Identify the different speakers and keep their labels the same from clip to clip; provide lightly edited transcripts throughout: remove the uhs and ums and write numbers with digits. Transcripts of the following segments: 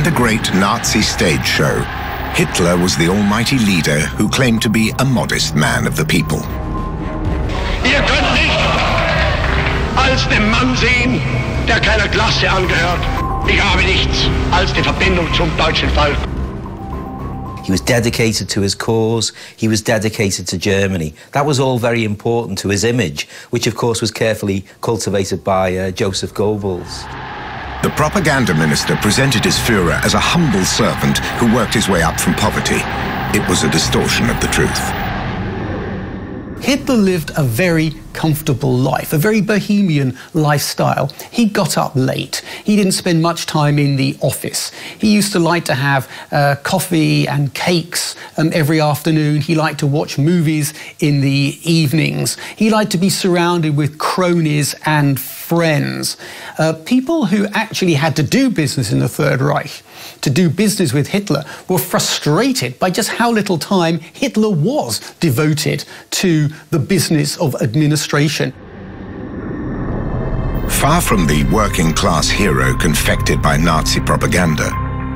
Speaker 1: the great Nazi stage show, Hitler was the almighty leader who claimed to be a modest man of the people.
Speaker 2: Ihr könnt nicht als den Mann sehen, der keiner Klasse angehört. Ich habe nichts als die Verbindung zum deutschen Volk.
Speaker 3: He was dedicated to his cause, he was dedicated to Germany. That was all very important to his image, which of course was carefully cultivated by Joseph Goebbels.
Speaker 1: The propaganda minister presented his Führer as a humble servant who worked his way up from poverty. It was a distortion of the truth.
Speaker 4: Hitler lived a very comfortable life, a very bohemian lifestyle. He got up late. He didn't spend much time in the office. He used to like to have coffee and cakes every afternoon. He liked to watch movies in the evenings. He liked to be surrounded with cronies and friends. People who actually had to do business in the Third Reich, to do business with Hitler, were frustrated by just how little time Hitler was devoted to the business of administration.
Speaker 1: Far from the working-class hero confected by Nazi propaganda,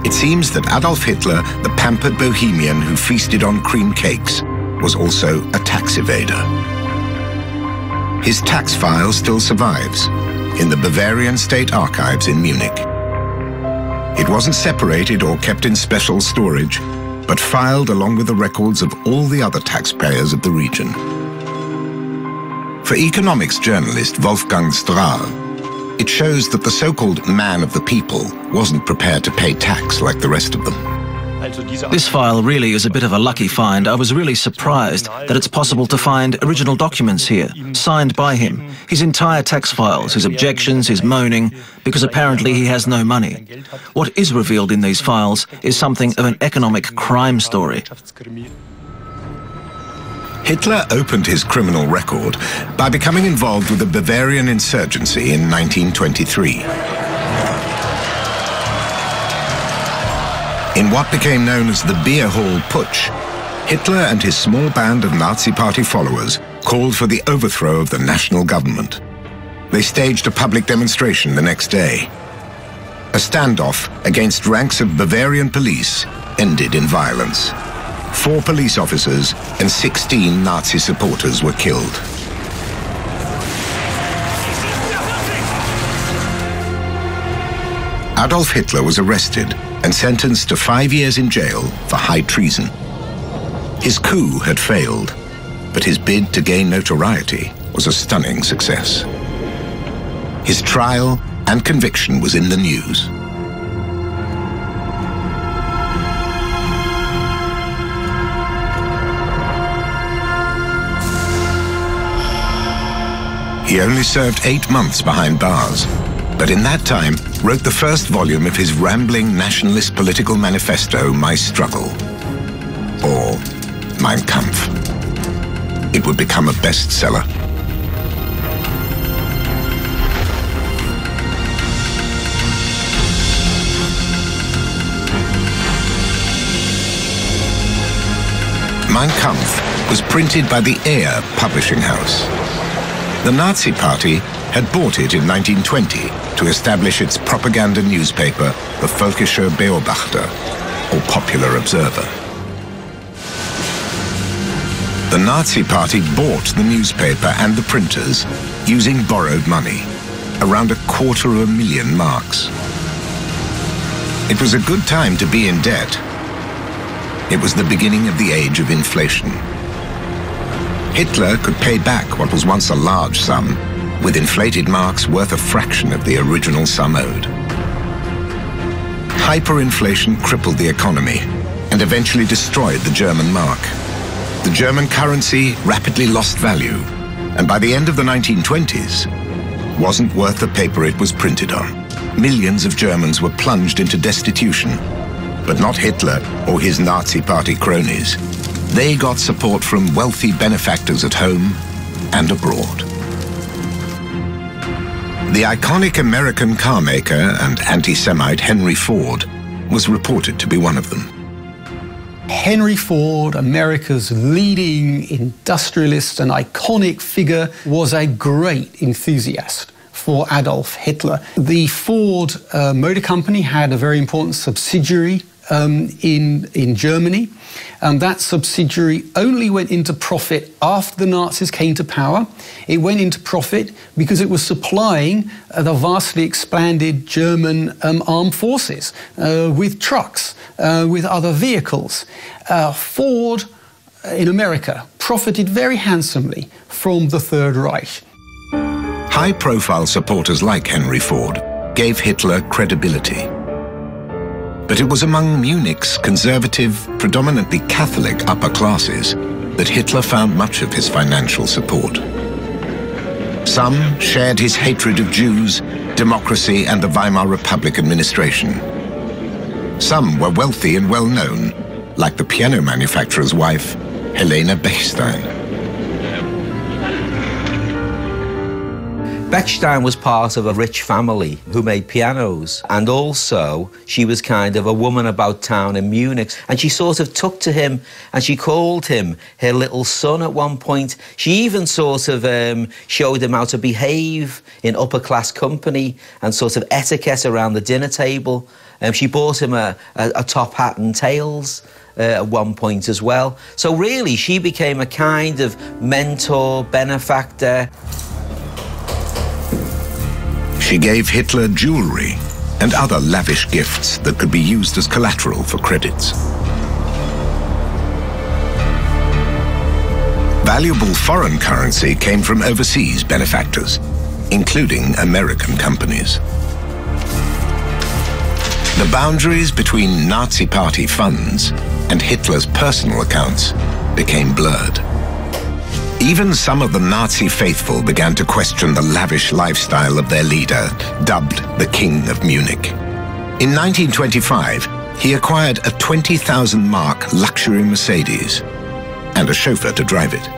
Speaker 1: it seems that Adolf Hitler, the pampered bohemian who feasted on cream cakes, was also a tax evader. His tax file still survives in the Bavarian State Archives in Munich. It wasn't separated or kept in special storage, but filed along with the records of all the other taxpayers of the region. For economics journalist Wolfgang Strahl, it shows that the so-called man of the people wasn't prepared to pay tax like the rest of them.
Speaker 5: This file really is a bit of a lucky find. I was really surprised that it's possible to find original documents here, signed by him, his entire tax files, his objections, his moaning, because apparently he has no money. What is revealed in these files is something of an economic crime story.
Speaker 1: Hitler opened his criminal record by becoming involved with the Bavarian insurgency in 1923. In what became known as the Beer Hall Putsch, Hitler and his small band of Nazi Party followers called for the overthrow of the national government. They staged a public demonstration the next day. A standoff against ranks of Bavarian police ended in violence. 4 police officers and 16 Nazi supporters were killed. Adolf Hitler was arrested and sentenced to 5 years in jail for high treason. His coup had failed, but his bid to gain notoriety was a stunning success. His trial and conviction was in the news. He only served 8 months behind bars, but in that time wrote the first volume of his rambling nationalist political manifesto, My Struggle, or Mein Kampf. It would become a bestseller. Mein Kampf was printed by the Eher publishing house. The Nazi Party had bought it in 1920 to establish its propaganda newspaper, the Völkischer Beobachter, or Popular Observer. The Nazi Party bought the newspaper and the printers using borrowed money, around 250,000 marks. It was a good time to be in debt. It was the beginning of the age of inflation. Hitler could pay back what was once a large sum with inflated marks worth a fraction of the original sum owed. Hyperinflation crippled the economy and eventually destroyed the German mark. The German currency rapidly lost value, and by the end of the 1920s, wasn't worth the paper it was printed on. Millions of Germans were plunged into destitution, but not Hitler or his Nazi Party cronies. They got support from wealthy benefactors at home and abroad. The iconic American car maker and anti-Semite Henry Ford was reported to be one of them.
Speaker 4: Henry Ford, America's leading industrialist and iconic figure, was a great enthusiast for Adolf Hitler. The Ford Motor Company had a very important subsidiary in Germany. That subsidiary only went into profit after the Nazis came to power. It went into profit because it was supplying the vastly expanded German armed forces with trucks, with other vehicles. Ford in America profited very handsomely from the Third Reich.
Speaker 1: High-profile supporters like Henry Ford gave Hitler credibility. But it was among Munich's conservative, predominantly Catholic upper classes that Hitler found much of his financial support. Some shared his hatred of Jews, democracy, and the Weimar Republic administration. Some were wealthy and well-known, like the piano manufacturer's wife, Helene Bechstein.
Speaker 3: Bechstein was part of a rich family who made pianos, and also she was kind of a woman about town in Munich, and she sort of took to him and she called him her little son at one point. She even sort of showed him how to behave in upper class company and sort of etiquette around the dinner table. She bought him a top hat and tails at one point as well. So really she became a kind of mentor, benefactor.
Speaker 1: She gave Hitler jewelry and other lavish gifts that could be used as collateral for credits. Valuable foreign currency came from overseas benefactors, including American companies. The boundaries between Nazi Party funds and Hitler's personal accounts became blurred. Even some of the Nazi faithful began to question the lavish lifestyle of their leader, dubbed the King of Munich. In 1925, he acquired a 20,000 mark luxury Mercedes and a chauffeur to drive it.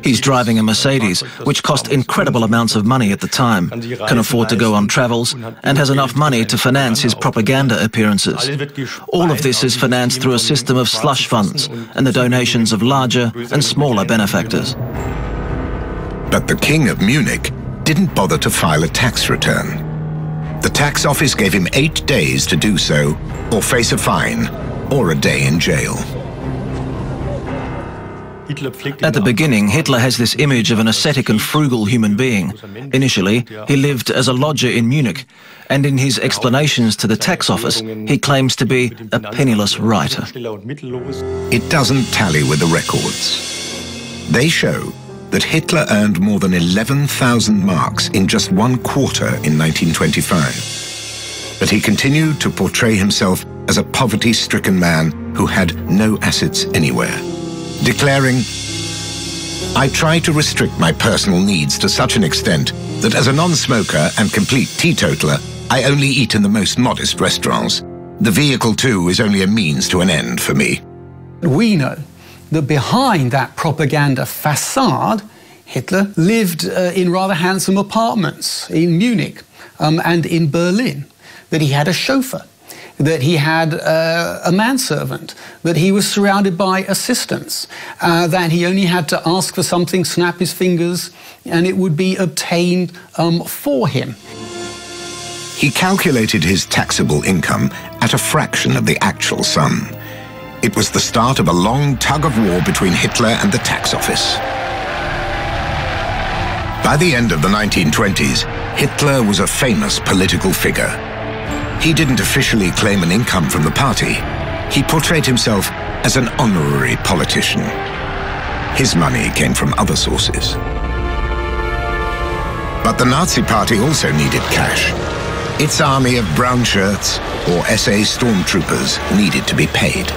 Speaker 5: He's driving a Mercedes, which cost incredible amounts of money at the time, can afford to go on travels, and has enough money to finance his propaganda appearances. All of this is financed through a system of slush funds and the donations of larger and smaller benefactors.
Speaker 1: But the King of Munich didn't bother to file a tax return. The tax office gave him 8 days to do so, or face a fine, or a day in jail.
Speaker 5: At the beginning, Hitler has this image of an ascetic and frugal human being. Initially, he lived as a lodger in Munich, and in his explanations to the tax office, he claims to be a penniless writer.
Speaker 1: It doesn't tally with the records. They show that Hitler earned more than 11,000 marks in just 1 quarter in 1925. But he continued to portray himself as a poverty-stricken man who had no assets anywhere, declaring, "I try to restrict my personal needs to such an extent that as a non-smoker and complete teetotaler, I only eat in the most modest restaurants. The vehicle, too, is only a means to an end for me."
Speaker 4: We know that behind that propaganda facade, Hitler lived in rather handsome apartments in Munich and in Berlin, that he had a chauffeur, that he had a manservant, that he was surrounded by assistants, that he only had to ask for something, snap his fingers, and it would be obtained for him.
Speaker 1: He calculated his taxable income at a fraction of the actual sum. It was the start of a long tug-of-war between Hitler and the tax office. By the end of the 1920s, Hitler was a famous political figure. He didn't officially claim an income from the party. He portrayed himself as an honorary politician. His money came from other sources. But the Nazi Party also needed cash. Its army of brown shirts, or SA stormtroopers, needed to be paid.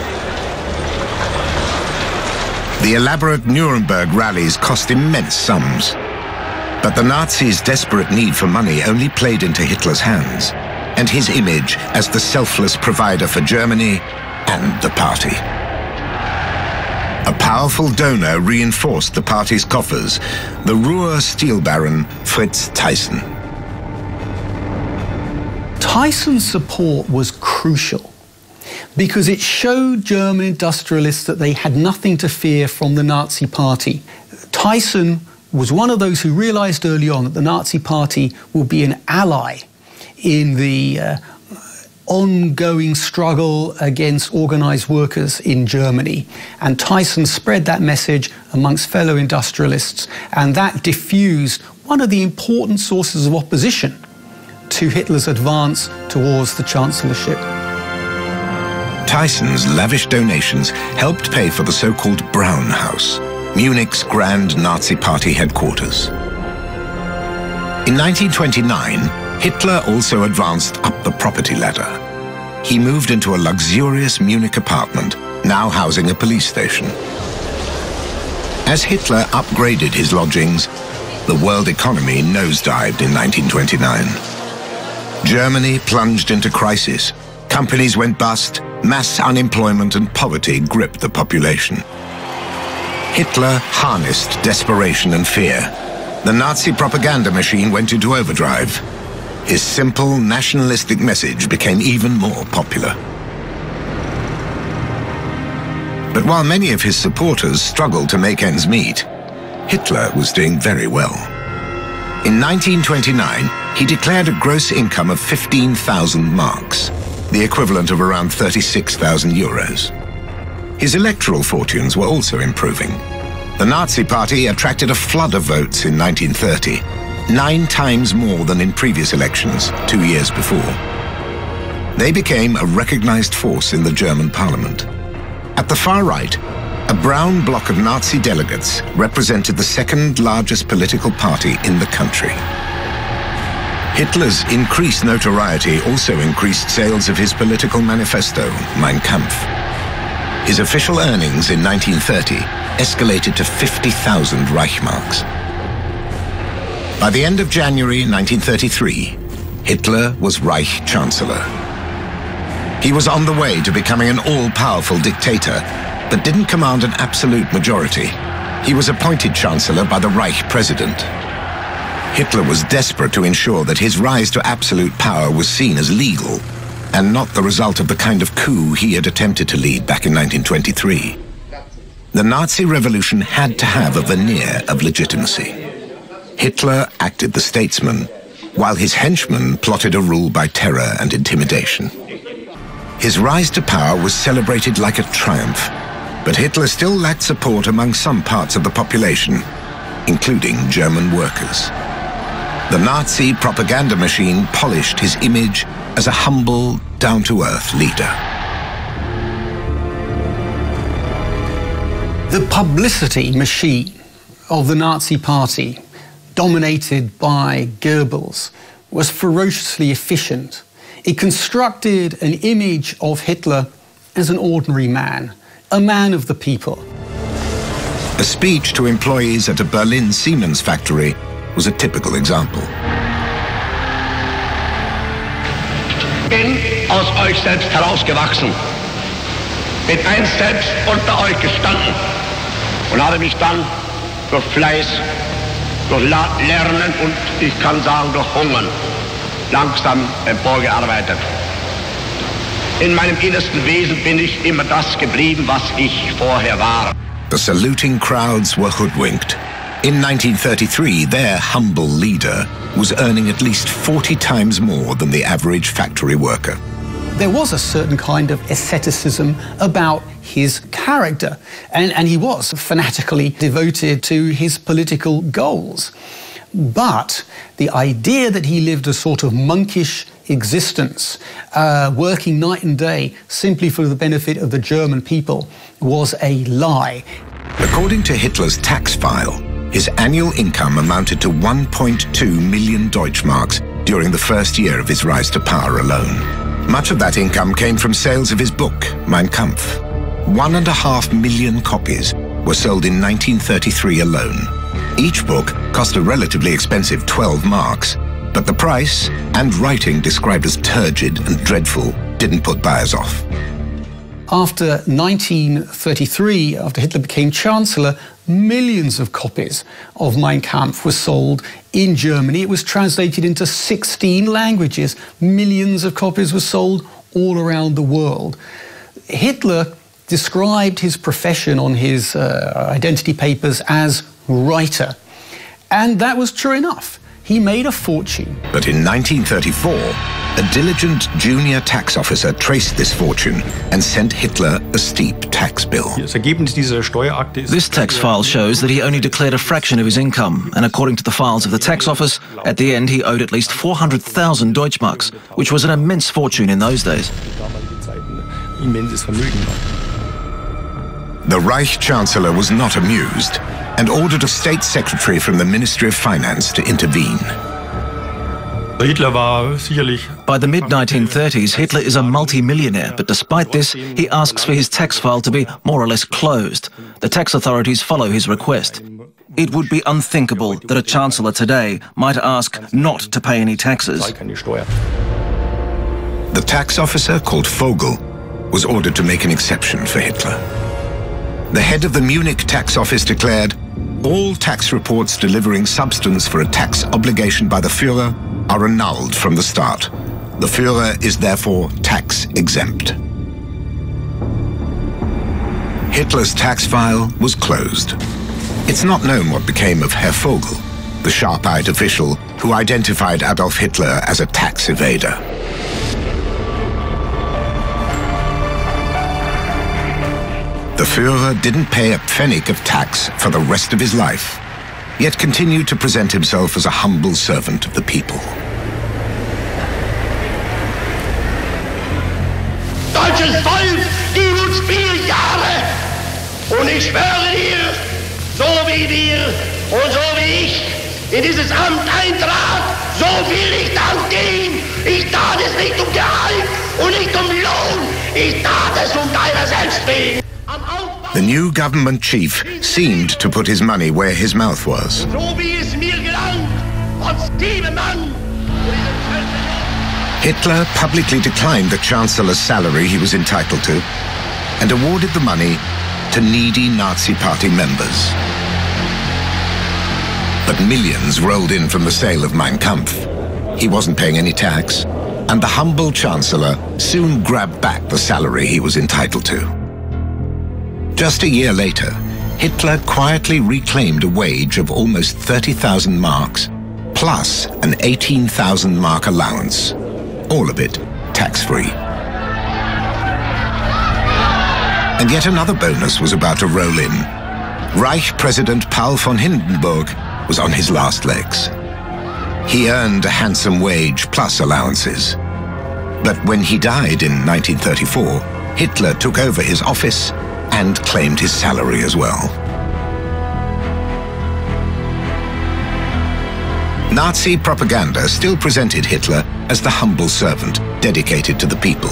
Speaker 1: The elaborate Nuremberg rallies cost immense sums. But the Nazis' desperate need for money only played into Hitler's hands, and his image as the selfless provider for Germany and the party. A powerful donor reinforced the party's coffers, the Ruhr steel baron Fritz Thyssen.
Speaker 4: Thyssen's support was crucial because it showed German industrialists that they had nothing to fear from the Nazi Party. Thyssen was one of those who realized early on that the Nazi Party would be an ally in the ongoing struggle against organized workers in Germany. And Tyson spread that message amongst fellow industrialists, and that diffused one of the important sources of opposition to Hitler's advance towards the chancellorship.
Speaker 1: Tyson's lavish donations helped pay for the so-called Brown House, Munich's grand Nazi Party headquarters. In 1929, Hitler also advanced up the property ladder. He moved into a luxurious Munich apartment, now housing a police station. As Hitler upgraded his lodgings, the world economy nosedived in 1929. Germany plunged into crisis. Companies went bust, mass unemployment and poverty gripped the population. Hitler harnessed desperation and fear. The Nazi propaganda machine went into overdrive. His simple nationalistic message became even more popular. But while many of his supporters struggled to make ends meet, Hitler was doing very well. In 1929, he declared a gross income of 15,000 marks, the equivalent of around 36,000 euros. His electoral fortunes were also improving. The Nazi Party attracted a flood of votes in 1930, 9 times more than in previous elections 2 years before. They became a recognized force in the German parliament. At the far right, a brown bloc of Nazi delegates represented the second largest political party in the country. Hitler's increased notoriety also increased sales of his political manifesto, Mein Kampf. His official earnings in 1930 escalated to 50,000 Reichsmarks. By the end of January 1933, Hitler was Reich Chancellor. He was on the way to becoming an all-powerful dictator, but didn't command an absolute majority. He was appointed Chancellor by the Reich President. Hitler was desperate to ensure that his rise to absolute power was seen as legal and not the result of the kind of coup he had attempted to lead back in 1923. The Nazi revolution had to have a veneer of legitimacy. Hitler acted the statesman, while his henchmen plotted a rule by terror and intimidation. His rise to power was celebrated like a triumph, but Hitler still lacked support among some parts of the population, including German workers. The Nazi propaganda machine polished his image as a humble, down-to-earth leader.
Speaker 4: The publicity machine of the Nazi Party, dominated by Goebbels, was ferociously efficient. It constructed an image of Hitler as an ordinary man, a man of the people.
Speaker 1: A speech to employees at a Berlin Siemens factory was a typical example.
Speaker 2: Bin aus euch selbst herausgewachsen, bin einst selbst unter euch gestanden und habe mich dann durch Fleiß, durch Lernen und ich kann sagen durch Hungern langsam emporgearbeitet. In meinem innersten Wesen bin ich immer das geblieben, was ich vorher war.
Speaker 1: The saluting crowds were hoodwinked. In 1933, their humble leader was earning at least 40 times more than the average factory worker.
Speaker 4: There was a certain kind of asceticism about his character, and he was fanatically devoted to his political goals. But the idea that he lived a sort of monkish existence, working night and day simply for the benefit of the German people, was a lie.
Speaker 1: According to Hitler's tax file, his annual income amounted to 1.2 million Deutschmarks during the first year of his rise to power alone. Much of that income came from sales of his book, Mein Kampf. 1.5 million copies were sold in 1933 alone. Each book cost a relatively expensive 12 marks, but the price and writing described as turgid and dreadful didn't put buyers off.
Speaker 4: After 1933, after Hitler became Chancellor, millions of copies of Mein Kampf were sold in Germany. It was translated into 16 languages. Millions of copies were sold all around the world. Hitler described his profession on his identity papers as writer. And that was true enough. He made a fortune.
Speaker 1: But in 1934, a diligent junior tax officer traced this fortune and sent Hitler a steep tax bill.
Speaker 5: This tax file shows that he only declared a fraction of his income, and according to the files of the tax office, at the end he owed at least 400,000 Deutschmarks, which was an immense fortune in those days.
Speaker 1: The Reich Chancellor was not amused and ordered a state secretary from the Ministry of Finance to intervene.
Speaker 5: By the mid-1930s, Hitler is a multi-millionaire, but despite this, he asks for his tax file to be more or less closed. The tax authorities follow his request. It would be unthinkable that a chancellor today might ask not to pay any taxes.
Speaker 1: The tax officer, called Vogel, was ordered to make an exception for Hitler. The head of the Munich tax office declared, all tax reports delivering substance for a tax obligation by the Führer are annulled from the start. The Führer is therefore tax exempt. Hitler's tax file was closed. It's not known what became of Herr Vogel, the sharp-eyed official who identified Adolf Hitler as a tax evader. The Führer didn't pay a pfennig of tax for the rest of his life, yet continued to present himself as a humble servant of the people.
Speaker 2: Deutsches Volk, gib uns 4 Jahre und ich schwöre dir, so wie wir und so wie ich in dieses Amt eintrat, so will ich dann gehen. Ich tat es nicht um Gehalt und nicht um Lohn, ich tat es um deiner selbst wegen.
Speaker 1: The new government chief seemed to put his money where his mouth was. Hitler publicly declined the chancellor's salary he was entitled to and awarded the money to needy Nazi Party members. But millions rolled in from the sale of Mein Kampf. He wasn't paying any tax, and the humble chancellor soon grabbed back the salary he was entitled to. Just a year later, Hitler quietly reclaimed a wage of almost 30,000 marks, plus an 18,000 mark allowance, all of it tax-free. And yet another bonus was about to roll in. Reich President Paul von Hindenburg was on his last legs. He earned a handsome wage plus allowances. But when he died in 1934, Hitler took over his office and claimed his salary as well. Nazi propaganda still presented Hitler as the humble servant dedicated to the people.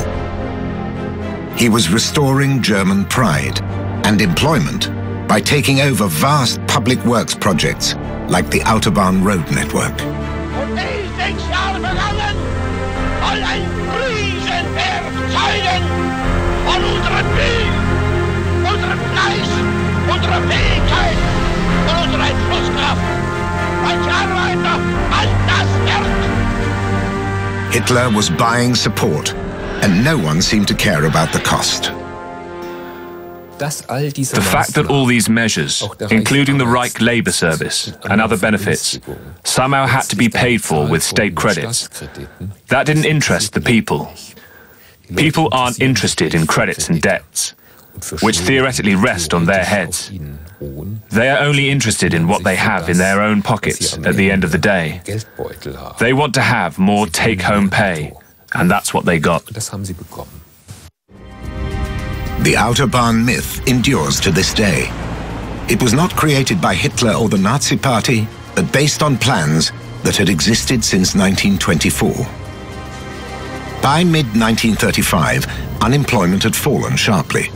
Speaker 1: He was restoring German pride and employment by taking over vast public works projects like the Autobahn road network. Hitler was buying support, and no one seemed to care about the cost.
Speaker 6: The fact that all these measures, including the Reich Labour Service and other benefits, somehow had to be paid for with state credits, that didn't interest the people. People aren't interested in credits and debts, which theoretically rest on their heads. They are only interested in what they have in their own pockets at the end of the day. They want to have more take-home pay, and that's what they got.
Speaker 1: The Autobahn myth endures to this day. It was not created by Hitler or the Nazi Party, but based on plans that had existed since 1924. By mid-1935, unemployment had fallen sharply,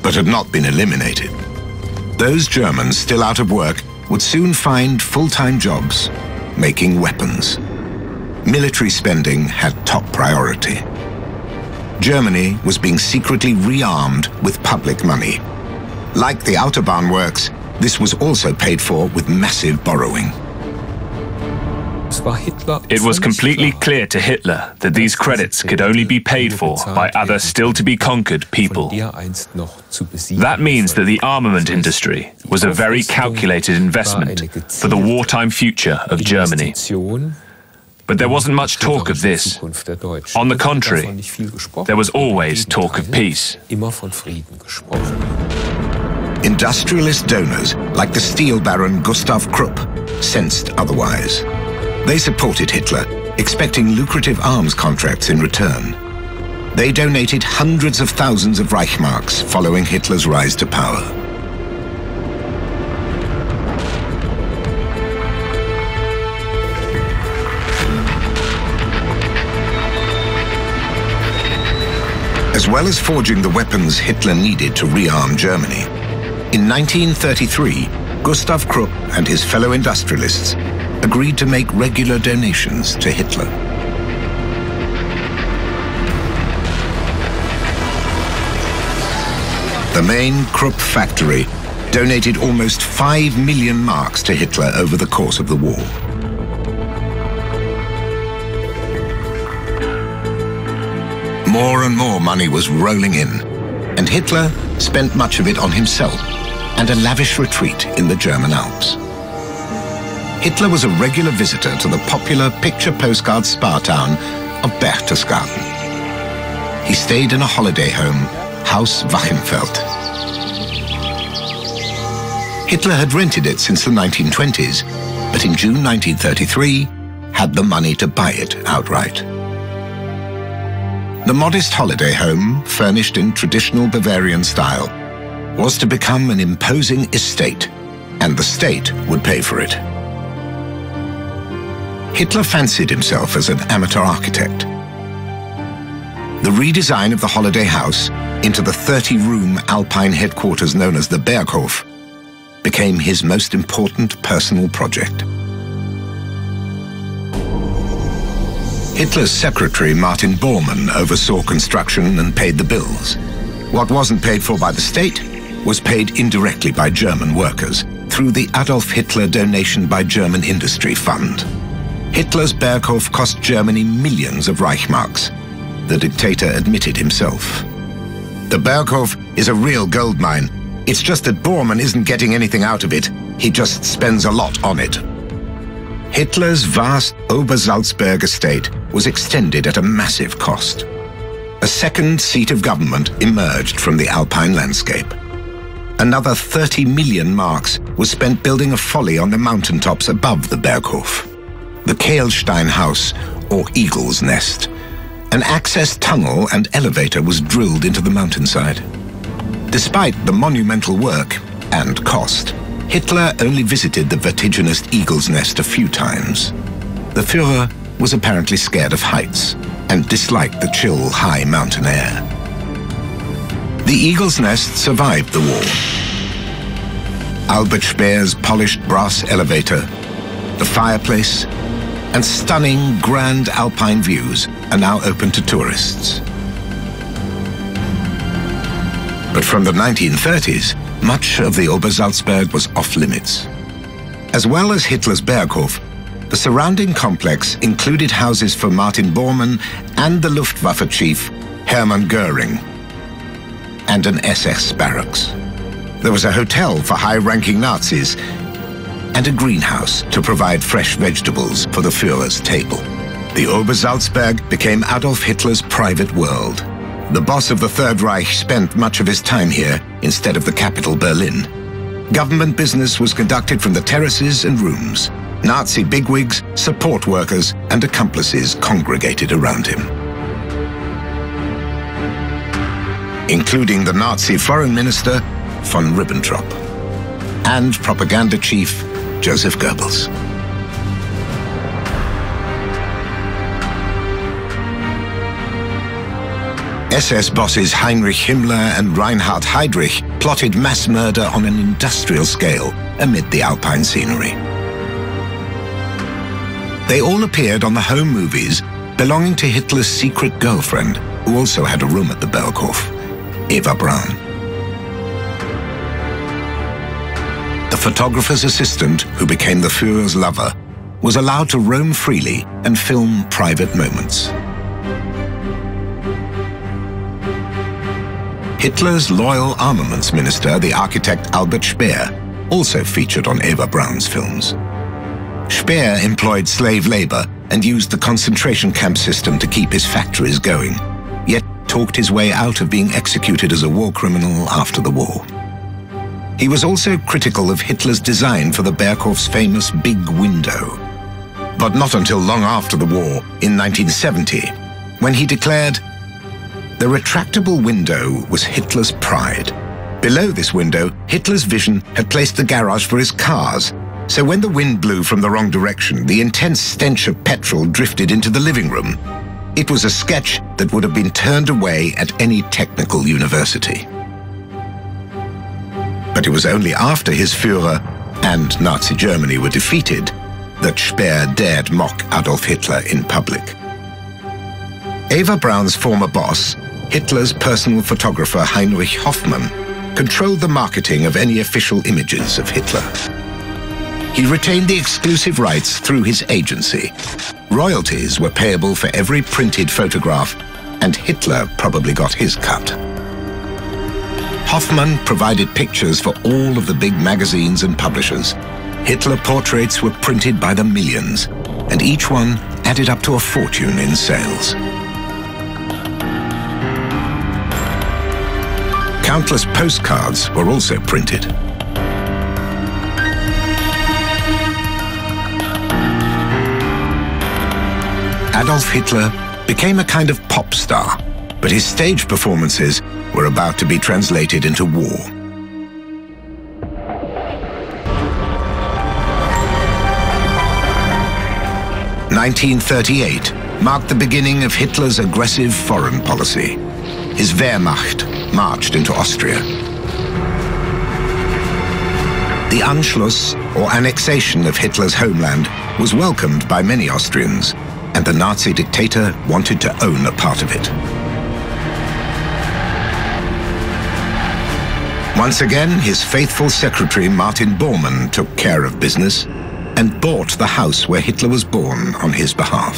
Speaker 1: but had not been eliminated. Those Germans still out of work would soon find full-time jobs, making weapons. Military spending had top priority. Germany was being secretly rearmed with public money. Like the Autobahn works, this was also paid for with massive borrowing.
Speaker 6: It was completely clear to Hitler that these credits could only be paid for by other still-to-be-conquered people. That means that the armament industry was a very calculated investment for the wartime future of Germany. But there wasn't much talk of this. On the contrary, there was always talk of peace.
Speaker 1: Industrialist donors, like the steel baron Gustav Krupp, sensed otherwise. They supported Hitler, expecting lucrative arms contracts in return. They donated hundreds of thousands of Reichsmarks following Hitler's rise to power. As well as forging the weapons Hitler needed to rearm Germany, in 1933, Gustav Krupp and his fellow industrialists agreed to make regular donations to Hitler. The main Krupp factory donated almost 5 million marks to Hitler over the course of the war. More and more money was rolling in, and Hitler spent much of it on himself and a lavish retreat in the German Alps. Hitler was a regular visitor to the popular picture postcard spa town of Berchtesgaden. He stayed in a holiday home, Haus Wachenfeld. Hitler had rented it since the 1920s, but in June 1933 had the money to buy it outright. The modest holiday home, furnished in traditional Bavarian style, was to become an imposing estate, and the state would pay for it. Hitler fancied himself as an amateur architect. The redesign of the holiday house into the 30-room Alpine headquarters known as the Berghof became his most important personal project. Hitler's secretary, Martin Bormann, oversaw construction and paid the bills. What wasn't paid for by the state was paid indirectly by German workers through the Adolf Hitler Donation by German Industry Fund. Hitler's Berghof cost Germany millions of Reichsmarks. The dictator admitted himself. The Berghof is a real gold mine. It's just that Bormann isn't getting anything out of it. He just spends a lot on it. Hitler's vast Obersalzberg estate was extended at a massive cost. A second seat of government emerged from the Alpine landscape. Another 30 million marks was spent building a folly on the mountaintops above the Berghof. The Kehlstein House, or Eagle's Nest. An access tunnel and elevator was drilled into the mountainside. Despite the monumental work and cost, Hitler only visited the vertiginous Eagle's Nest a few times. The Führer was apparently scared of heights and disliked the chill, high mountain air. The Eagle's Nest survived the war. Albert Speer's polished brass elevator, the fireplace, and stunning grand alpine views are now open to tourists. But from the 1930s, much of the Obersalzberg was off-limits. As well as Hitler's Berghof, the surrounding complex included houses for Martin Bormann and the Luftwaffe chief, Hermann Göring, and an SS barracks. There was a hotel for high-ranking Nazis and a greenhouse to provide fresh vegetables for the Führer's table. The Obersalzberg became Adolf Hitler's private world. The boss of the Third Reich spent much of his time here instead of the capital, Berlin. Government business was conducted from the terraces and rooms. Nazi bigwigs, support workers, and accomplices congregated around him, including the Nazi foreign minister, von Ribbentrop, and propaganda chief, Joseph Goebbels. SS bosses Heinrich Himmler and Reinhard Heydrich plotted mass murder on an industrial scale amid the Alpine scenery. They all appeared on the home movies belonging to Hitler's secret girlfriend, who also had a room at the Berghof, Eva Braun. The photographer's assistant, who became the Führer's lover, was allowed to roam freely and film private moments. Hitler's loyal armaments minister, the architect Albert Speer, also featured on Eva Braun's films. Speer employed slave labor and used the concentration camp system to keep his factories going, yet talked his way out of being executed as a war criminal after the war. He was also critical of Hitler's design for the Berghoff's famous big window. But not until long after the war, in 1970, when he declared, "The retractable window was Hitler's pride. Below this window, Hitler's vision had placed the garage for his cars, so when the wind blew from the wrong direction, the intense stench of petrol drifted into the living room. It was a sketch that would have been turned away at any technical university." But it was only after his Führer and Nazi Germany were defeated that Speer dared mock Adolf Hitler in public. Eva Braun's former boss, Hitler's personal photographer Heinrich Hoffmann, controlled the marketing of any official images of Hitler. He retained the exclusive rights through his agency. Royalties were payable for every printed photograph, and Hitler probably got his cut. Hoffmann provided pictures for all of the big magazines and publishers. Hitler portraits were printed by the millions, and each one added up to a fortune in sales. Countless postcards were also printed. Adolf Hitler became a kind of pop star, but his stage performances were about to be translated into war. (1938) marked the beginning of Hitler's aggressive foreign policy. His Wehrmacht marched into Austria. The Anschluss, or annexation of Hitler's homeland, was welcomed by many Austrians, and the Nazi dictator wanted to own a part of it. Once again, his faithful secretary Martin Bormann took care of business and bought the house where Hitler was born on his behalf.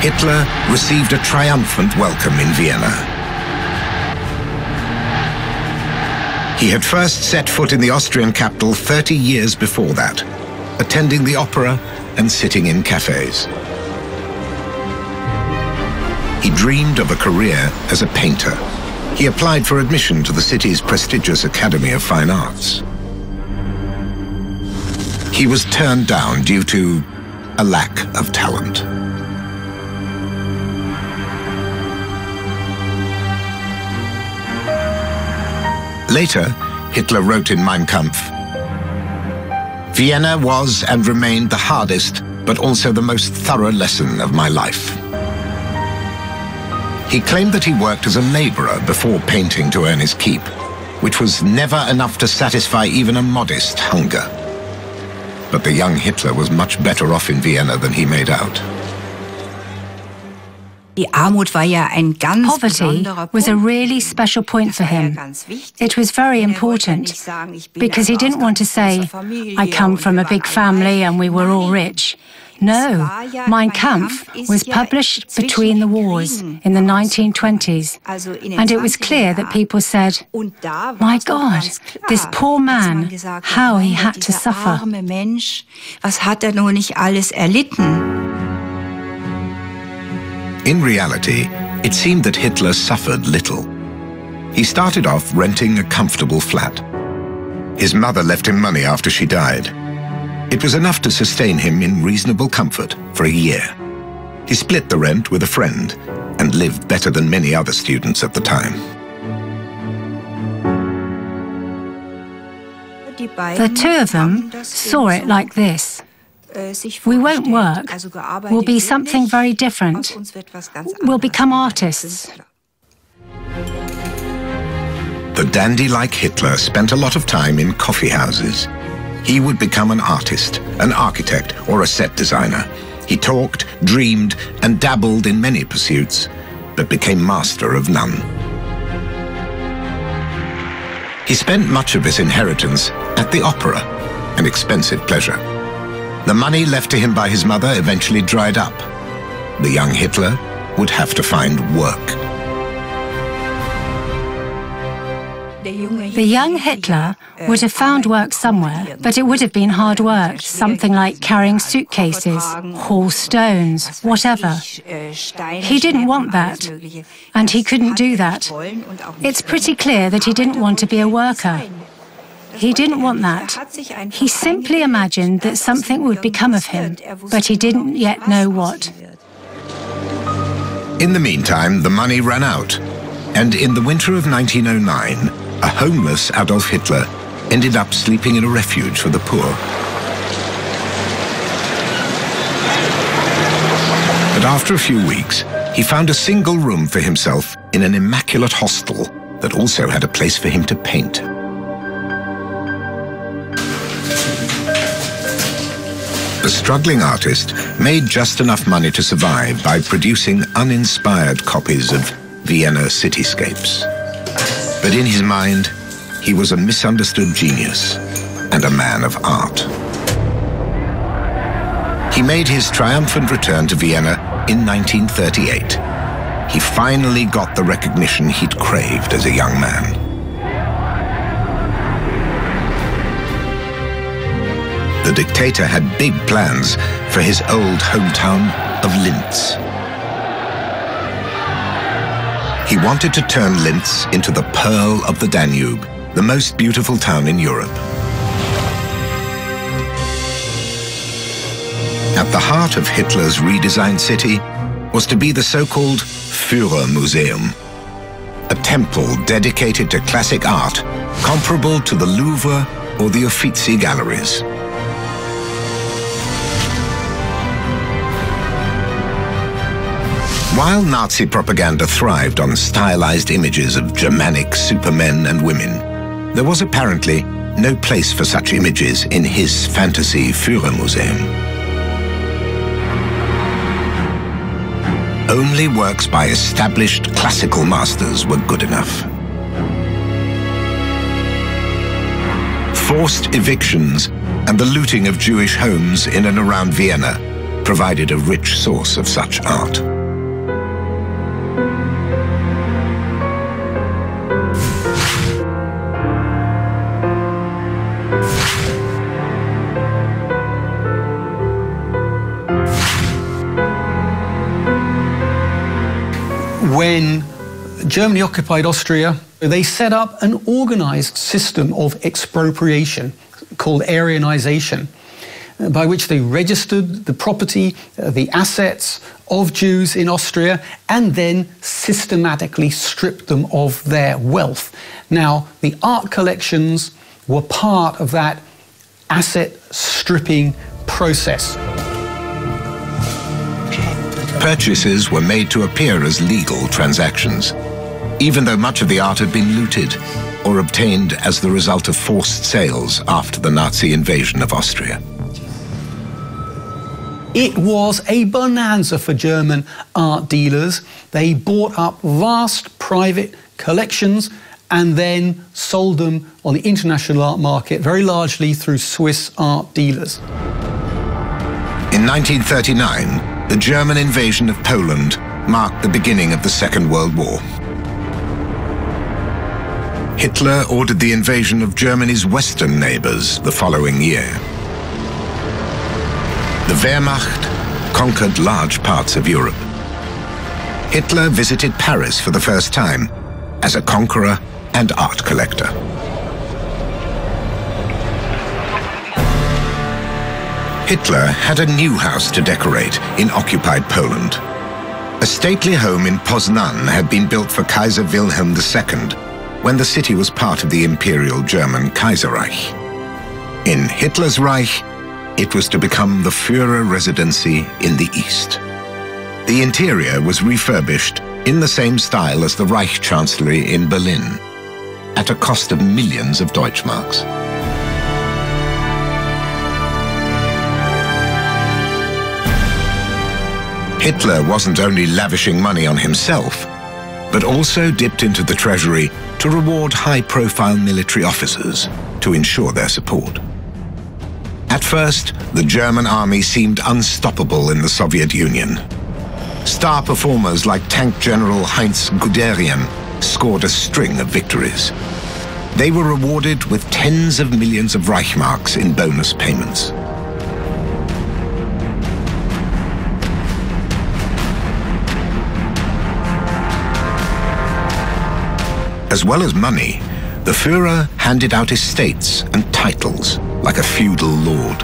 Speaker 1: Hitler received a triumphant welcome in Vienna. He had first set foot in the Austrian capital 30 years before that, attending the opera and sitting in cafes. He dreamed of a career as a painter. He applied for admission to the city's prestigious Academy of Fine Arts. He was turned down due to a lack of talent. Later, Hitler wrote in Mein Kampf, "Vienna was and remained the hardest, but also the most thorough lesson of my life." He claimed that he worked as a laborer before painting to earn his keep, which was never enough to satisfy even a modest hunger. But the young Hitler was much better off in Vienna than he made out.
Speaker 7: Poverty was a really special point for him. It was very important because he didn't want to say, "I come from a big family and we were all rich." No, Mein Kampf was published between the wars in the 1920s, and it was clear that people said, "My God, this poor man, how he had to suffer."
Speaker 1: In reality, it seemed that Hitler suffered little. He started off renting a comfortable flat. His mother left him money after she died. It was enough to sustain him in reasonable comfort for a year. He split the rent with a friend and lived better than many other students at the time.
Speaker 7: The two of them saw it like this. We won't work. We'll be something very different. We'll become artists.
Speaker 1: The dandy like Hitler spent a lot of time in coffee houses. He would become an artist, an architect, or a set designer. He talked, dreamed, and dabbled in many pursuits, but became master of none. He spent much of his inheritance at the opera. an expensive pleasure. The money left to him by his mother eventually dried up. The young Hitler would have to find work.
Speaker 7: The young Hitler would have found work somewhere, but it would have been hard work, something like carrying suitcases, haul stones, whatever. He didn't want that, and he couldn't do that. It's pretty clear that he didn't want to be a worker. He didn't want that. He simply imagined that something would become of him, but he didn't yet know what.
Speaker 1: In the meantime, the money ran out, and in the winter of 1909, a homeless Adolf Hitler ended up sleeping in a refuge for the poor. But after a few weeks, he found a single room for himself in an immaculate hostel that also had a place for him to paint. The struggling artist made just enough money to survive by producing uninspired copies of Vienna cityscapes. But in his mind, he was a misunderstood genius and a man of art. He made his triumphant return to Vienna in 1938. He finally got the recognition he'd craved as a young man. The dictator had big plans for his old hometown of Linz. He wanted to turn Linz into the pearl of the Danube, the most beautiful town in Europe. At the heart of Hitler's redesigned city was to be the so-called Führermuseum, a temple dedicated to classic art comparable to the Louvre or the Uffizi galleries. While Nazi propaganda thrived on stylized images of Germanic supermen and women, there was apparently no place for such images in his fantasy Führermuseum. Only works by established classical masters were good enough. Forced evictions and the looting of Jewish homes in and around Vienna provided a rich source of such art.
Speaker 4: When Germany occupied Austria, they set up an organized system of expropriation called Aryanization, by which they registered the property, the assets of Jews in Austria, and then systematically stripped them of their wealth. Now, the art collections were part of that asset stripping process.
Speaker 1: Purchases were made to appear as legal transactions, even though much of the art had been looted or obtained as the result of forced sales after the Nazi invasion of Austria.
Speaker 4: It was a bonanza for German art dealers. They bought up vast private collections and then sold them on the international art market, very largely through Swiss art dealers.
Speaker 1: In 1939, the German invasion of Poland marked the beginning of the Second World War. Hitler ordered the invasion of Germany's western neighbors the following year. The Wehrmacht conquered large parts of Europe. Hitler visited Paris for the first time as a conqueror and art collector. Hitler had a new house to decorate in occupied Poland. A stately home in Poznan had been built for Kaiser Wilhelm II when the city was part of the Imperial German Kaiserreich. In Hitler's Reich, it was to become the Führer residency in the East. The interior was refurbished in the same style as the Reich Chancellery in Berlin, at a cost of millions of Deutschmarks. Hitler wasn't only lavishing money on himself, but also dipped into the treasury to reward high-profile military officers to ensure their support. At first, the German army seemed unstoppable in the Soviet Union. Star performers like Tank General Heinz Guderian scored a string of victories. They were rewarded with tens of millions of Reichmarks in bonus payments. As well as money, the Führer handed out estates and titles like a feudal lord.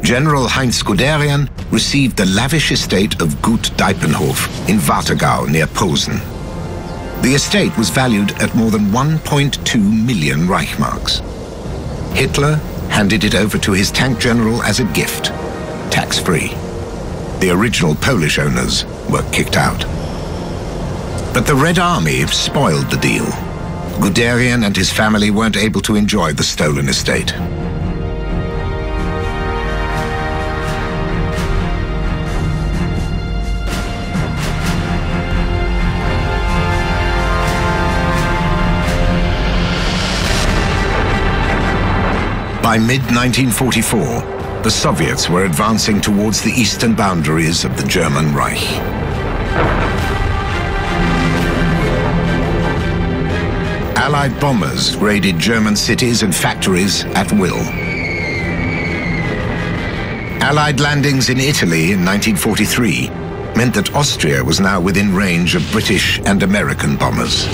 Speaker 1: General Heinz Guderian received the lavish estate of Gut Deipenhof in Warthegau near Posen. The estate was valued at more than 1.2 million Reichmarks. Hitler handed it over to his tank general as a gift, tax-free. The original Polish owners were kicked out. But the Red Army spoiled the deal. Guderian and his family weren't able to enjoy the stolen estate. By mid-1944, the Soviets were advancing towards the eastern boundaries of the German Reich. Allied bombers raided German cities and factories at will. Allied landings in Italy in 1943 meant that Austria was now within range of British and American bombers.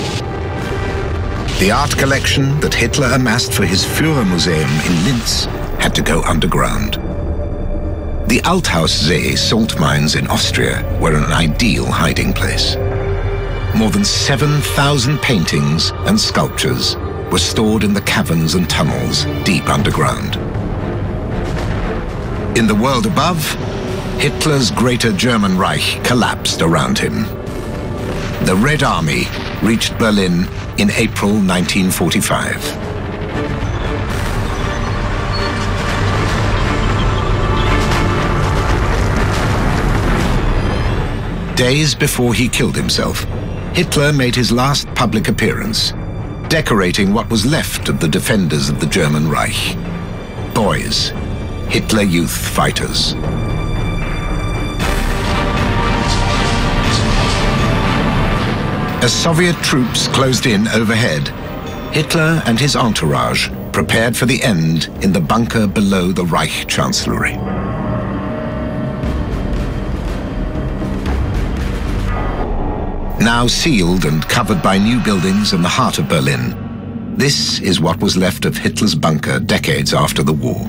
Speaker 1: The art collection that Hitler amassed for his Führermuseum in Linz had to go underground. The Althaussee salt mines in Austria were an ideal hiding place. More than 7,000 paintings and sculptures were stored in the caverns and tunnels deep underground. In the world above, Hitler's Greater German Reich collapsed around him. The Red Army reached Berlin in April 1945. Days before he killed himself, Hitler made his last public appearance, decorating what was left of the defenders of the German Reich. Boys, Hitler Youth fighters. As Soviet troops closed in overhead, Hitler and his entourage prepared for the end in the bunker below the Reich Chancellery. Now sealed and covered by new buildings in the heart of Berlin, this is what was left of Hitler's bunker decades after the war.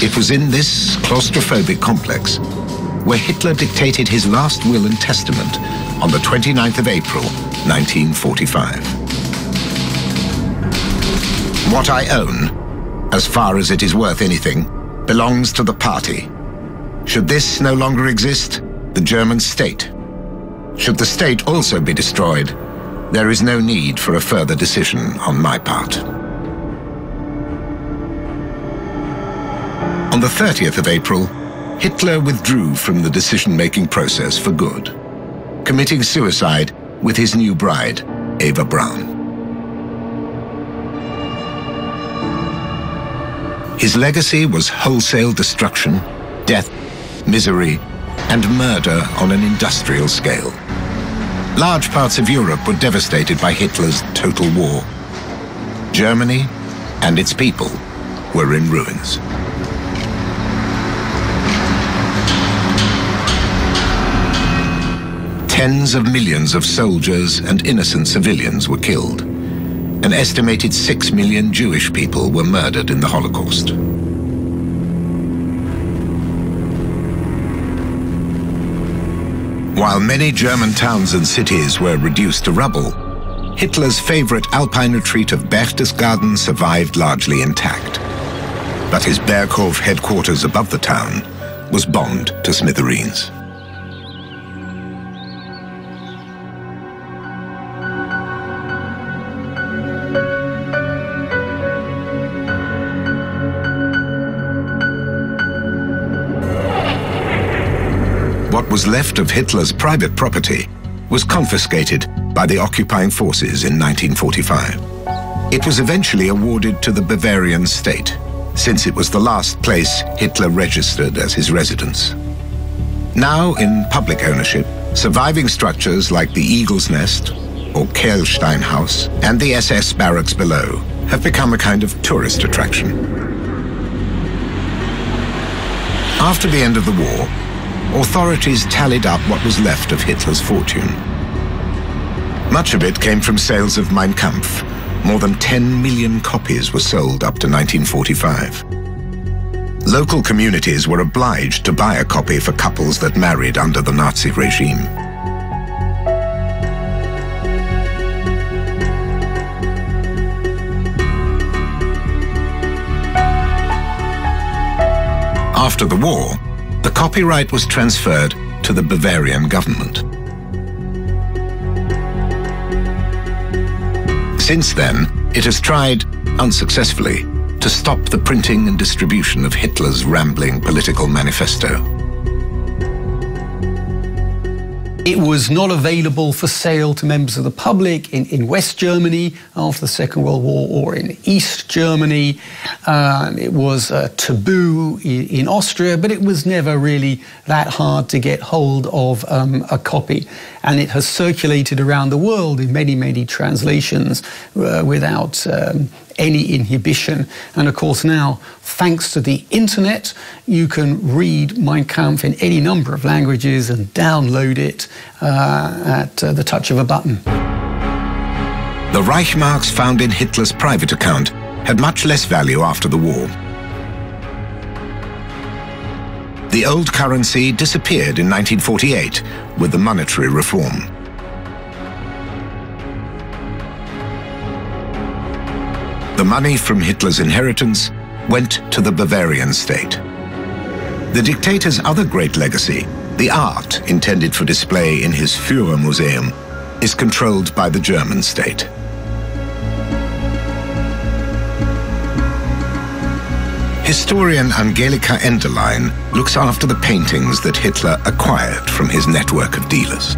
Speaker 1: It was in this claustrophobic complex where Hitler dictated his last will and testament on the 29th of April, 1945. What I own, as far as it is worth anything, belongs to the party. Should this no longer exist, the German state. Should the state also be destroyed, there is no need for a further decision on my part. On the 30th of April, Hitler withdrew from the decision-making process for good, committing suicide with his new bride, Eva Braun. His legacy was wholesale destruction, death, misery, and murder on an industrial scale. Large parts of Europe were devastated by Hitler's total war. Germany and its people were in ruins. Tens of millions of soldiers and innocent civilians were killed. An estimated 6 million Jewish people were murdered in the Holocaust. While many German towns and cities were reduced to rubble, Hitler's favorite alpine retreat of Berchtesgaden survived largely intact. But his Berghof headquarters above the town was bombed to smithereens. What was left of Hitler's private property was confiscated by the occupying forces in 1945. It was eventually awarded to the Bavarian state, since it was the last place Hitler registered as his residence. Now in public ownership, surviving structures like the Eagle's Nest or Kehlsteinhaus and the SS barracks below have become a kind of tourist attraction. After the end of the war, authorities tallied up what was left of Hitler's fortune. Much of it came from sales of Mein Kampf. More than 10 million copies were sold up to 1945. Local communities were obliged to buy a copy for couples that married under the Nazi regime. After the war, the copyright was transferred to the Bavarian government. Since then, it has tried, unsuccessfully, to stop the printing and distribution of Hitler's rambling political manifesto.
Speaker 4: It was not available for sale to members of the public in West Germany after the Second World War or in East Germany. It was taboo in Austria, but it was never really that hard to get hold of a copy. And it has circulated around the world in many, many translations without any inhibition. And of course now, thanks to the internet, you can read Mein Kampf in any number of languages and download it at the touch of a button.
Speaker 1: The Reichsmarks found in Hitler's private account had much less value after the war. The old currency disappeared in 1948 with the monetary reform. The money from Hitler's inheritance went to the Bavarian state. The dictator's other great legacy, the art intended for display in his Führermuseum, is controlled by the German state. Historian Angelika Enderlein looks after the paintings that Hitler acquired from his network of dealers.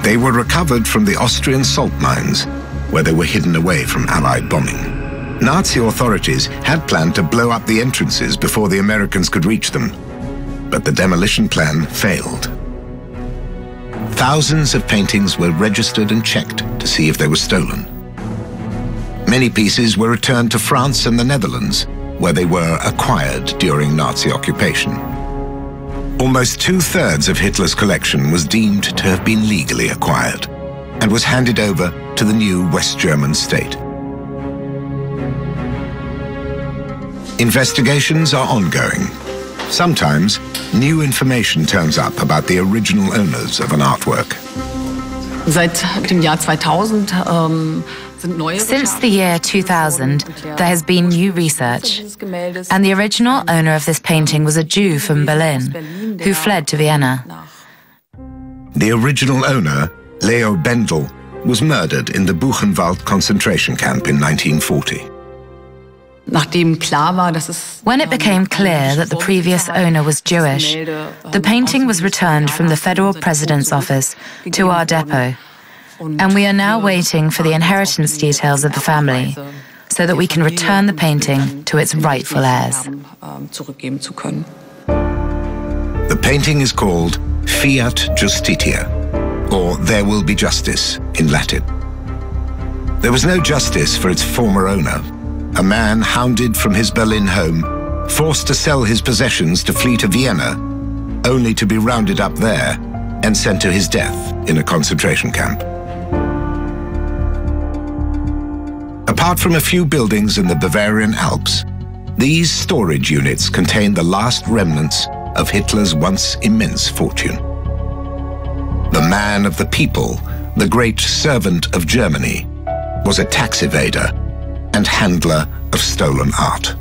Speaker 1: They were recovered from the Austrian salt mines, where they were hidden away from Allied bombing. Nazi authorities had planned to blow up the entrances before the Americans could reach them, but the demolition plan failed. Thousands of paintings were registered and checked to see if they were stolen. Many pieces were returned to France and the Netherlands, where they were acquired during Nazi occupation. Almost 2/3 of Hitler's collection was deemed to have been legally acquired and was handed over to the new West German state. Investigations are ongoing. Sometimes, new information turns up about the original owners of an artwork.
Speaker 8: Seit dem Jahr 2000
Speaker 9: Since the year 2000, there has been new research, and the original owner of this painting was a Jew from Berlin, who fled to Vienna.
Speaker 1: The original owner, Leo Bendel, was murdered in the Buchenwald concentration camp in 1940.
Speaker 9: When it became clear that the previous owner was Jewish, the painting was returned from the federal president's office to our depot. And we are now waiting for the inheritance details of the family, so that we can return the painting to its rightful heirs.
Speaker 1: The painting is called Fiat Justitia, or There Will Be Justice in Latin. There was no justice for its former owner, a man hounded from his Berlin home, forced to sell his possessions to flee to Vienna, only to be rounded up there and sent to his death in a concentration camp. Apart from a few buildings in the Bavarian Alps, these storage units contain the last remnants of Hitler's once immense fortune. The man of the people, the great servant of Germany, was a tax evader and handler of stolen art.